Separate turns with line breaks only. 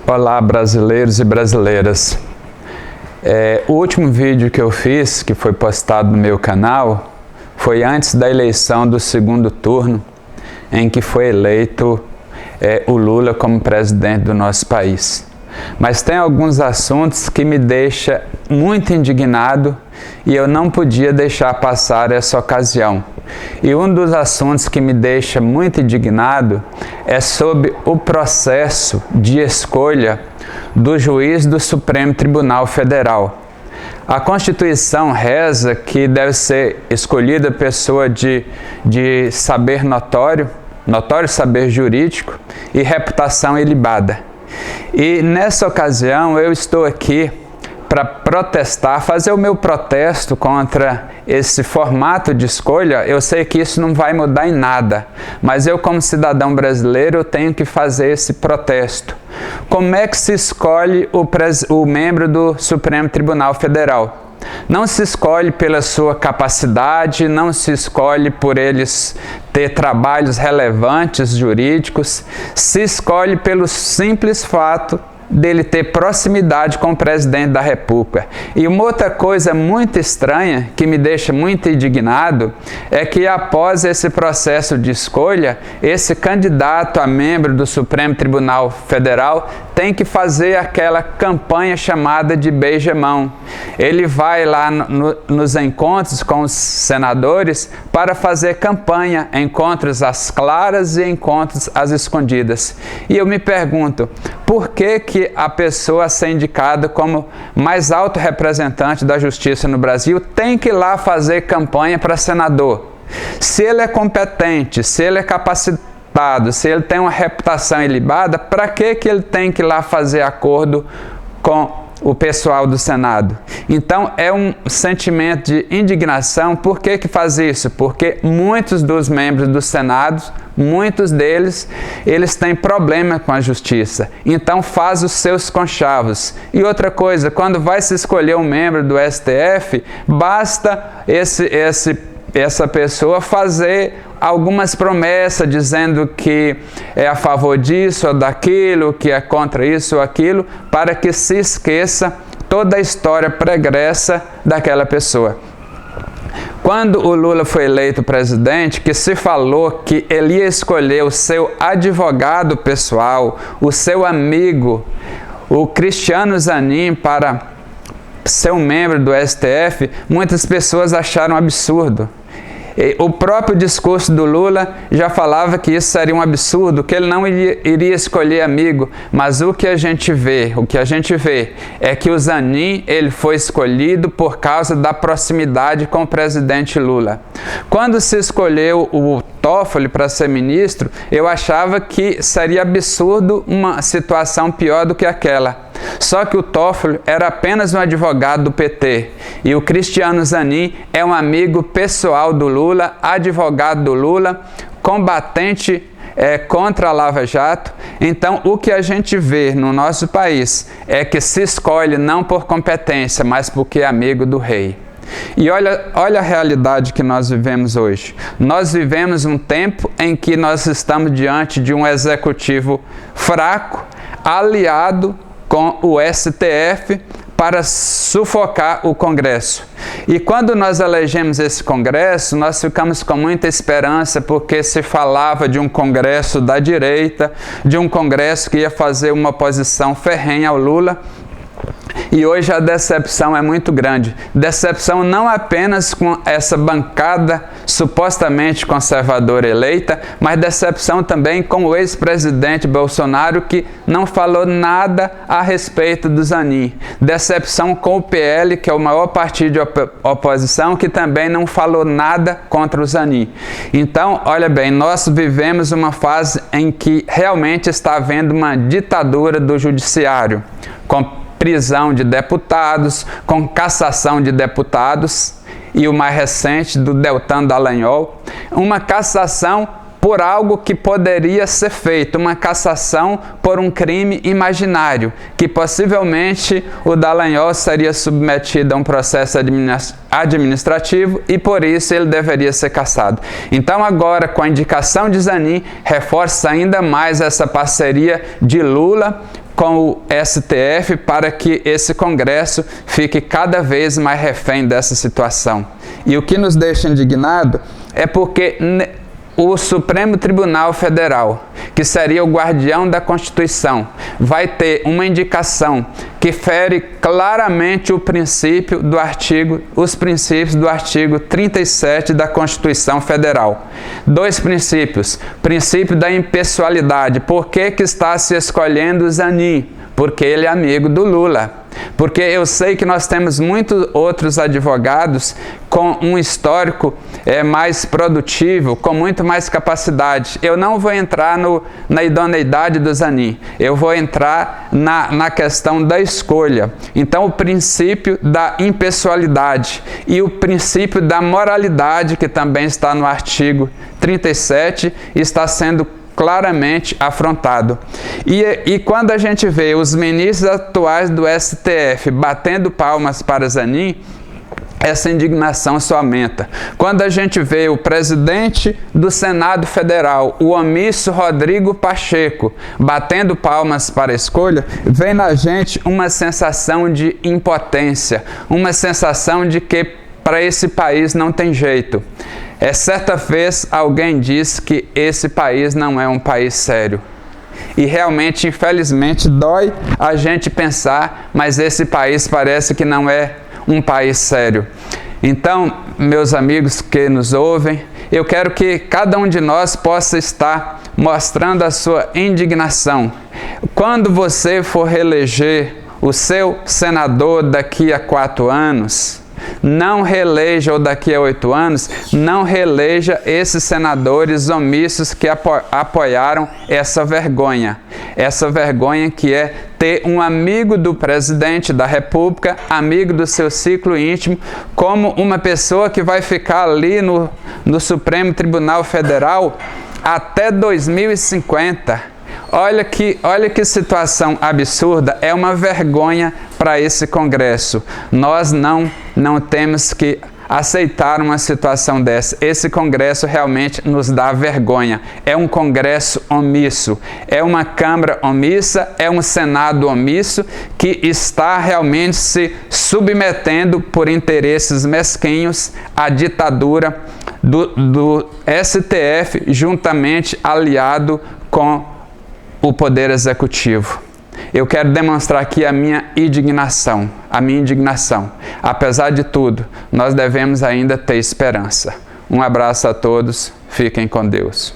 Olá, brasileiros e brasileiras. O último vídeo que eu fiz, que foi postado no meu canal, foi antes da eleição do segundo turno, em que foi eleito o Lula como presidente do nosso país. Mas tem alguns assuntos que me deixam muito indignado e eu não podia deixar passar essa ocasião. E um dos assuntos que me deixa muito indignado é sobre o processo de escolha do juiz do Supremo Tribunal Federal. A Constituição reza que deve ser escolhida pessoa de saber notório saber jurídico e reputação ilibada. E nessa ocasião eu estou aqui para protestar, fazer o meu protesto contra esse formato de escolha. Eu sei que isso não vai mudar em nada, mas eu, como cidadão brasileiro, eu tenho que fazer esse protesto. Como é que se escolhe o membro do Supremo Tribunal Federal? Não se escolhe pela sua capacidade, não se escolhe por eles ter trabalhos relevantes jurídicos, se escolhe pelo simples fato dele ter proximidade com o presidente da República. E uma outra coisa muito estranha, que me deixa muito indignado, é que após esse processo de escolha, esse candidato a membro do Supremo Tribunal Federal tem que fazer aquela campanha chamada de beija-mão. Ele vai lá nos encontros com os senadores para fazer campanha, encontros às claras e encontros às escondidas. E eu me pergunto, por que a pessoa a ser indicada como mais alto representante da justiça no Brasil tem que ir lá fazer campanha para senador? Se ele é competente, se ele é capacitado, se ele tem uma reputação ilibada, para que ele tem que ir lá fazer acordo com o pessoal do Senado? Então é um sentimento de indignação. Por que faz isso? Porque muitos dos membros do Senado, muitos deles, eles têm problema com a justiça, então faz os seus conchavos. E outra coisa, quando vai se escolher um membro do STF, basta essa pessoa fazer algumas promessas dizendo que é a favor disso ou daquilo, que é contra isso ou aquilo, para que se esqueça toda a história pregressa daquela pessoa. Quando o Lula foi eleito presidente, que se falou que ele ia escolher o seu advogado pessoal, o seu amigo, o Cristiano Zanin, para ser um membro do STF, muitas pessoas acharam absurdo. O próprio discurso do Lula já falava que isso seria um absurdo, que ele não iria escolher amigo, mas o que a gente vê é que o Zanin, ele foi escolhido por causa da proximidade com o presidente Lula. Quando se escolheu o Toffoli para ser ministro, eu achava que seria absurdo uma situação pior do que aquela. Só que o Toffoli era apenas um advogado do PT e o Cristiano Zanin é um amigo pessoal do Lula, advogado do Lula, combatente contra a Lava Jato. Então, o que a gente vê no nosso país é que se escolhe não por competência, mas porque é amigo do rei. E olha a realidade que nós vivemos hoje. Nós vivemos um tempo em que nós estamos diante de um executivo fraco, aliado com o STF para sufocar o Congresso. E quando nós elegemos esse Congresso, nós ficamos com muita esperança, porque se falava de um Congresso da direita, de um Congresso que ia fazer uma oposição ferrenha ao Lula. E hoje a decepção é muito grande. Decepção não apenas com essa bancada supostamente conservadora eleita, mas decepção também com o ex-presidente Bolsonaro, que não falou nada a respeito do Zanin. Decepção com o PL, que é o maior partido de oposição, que também não falou nada contra o Zanin. Então, olha bem, nós vivemos uma fase em que realmente está havendo uma ditadura do judiciário, com prisão de deputados, com cassação de deputados, e o mais recente do Deltan Dallagnol, uma cassação por algo que poderia ser feito, uma cassação por um crime imaginário, que possivelmente o Dallagnol seria submetido a um processo administrativo e por isso ele deveria ser cassado. Então agora, com a indicação de Zanin, reforça ainda mais essa parceria de Lula com o STF para que esse Congresso fique cada vez mais refém dessa situação. E o que nos deixa indignado é porque o Supremo Tribunal Federal, que seria o guardião da Constituição, vai ter uma indicação que fere claramente os princípios do artigo 37 da Constituição Federal. Dois princípios. Princípio da impessoalidade. Por que está se escolhendo o Zanin? Porque ele é amigo do Lula. Porque eu sei que nós temos muitos outros advogados com um histórico mais produtivo, com muito mais capacidade. Eu não vou entrar na idoneidade do Zanin, eu vou entrar na questão da escolha. Então, o princípio da impessoalidade e o princípio da moralidade, que também está no artigo 37, está sendo claramente afrontado. E quando a gente vê os ministros atuais do STF batendo palmas para Zanin, essa indignação só aumenta. Quando a gente vê o presidente do Senado Federal, o omisso Rodrigo Pacheco, batendo palmas para a escolha, vem na gente uma sensação de impotência, uma sensação de que para esse país não tem jeito. Certa vez alguém disse que esse país não é um país sério. E realmente, infelizmente, dói a gente pensar, mas esse país parece que não é um país sério. Então, meus amigos que nos ouvem, eu quero que cada um de nós possa estar mostrando a sua indignação. Quando você for reeleger o seu senador daqui a 4 anos, não reeleja, ou daqui a 8 anos, não reeleja esses senadores omissos que apoiaram essa vergonha que é ter um amigo do presidente da República, amigo do seu ciclo íntimo, como uma pessoa que vai ficar ali no Supremo Tribunal Federal até 2050. Olha que situação absurda, é uma vergonha para esse Congresso. Nós não temos que aceitar uma situação dessa. Esse Congresso realmente nos dá vergonha. É um Congresso omisso, é uma Câmara omissa, é um Senado omisso que está realmente se submetendo por interesses mesquinhos à ditadura do STF, juntamente aliado com o Poder Executivo. Eu quero demonstrar aqui a minha indignação. Apesar de tudo, nós devemos ainda ter esperança. Um abraço a todos, fiquem com Deus.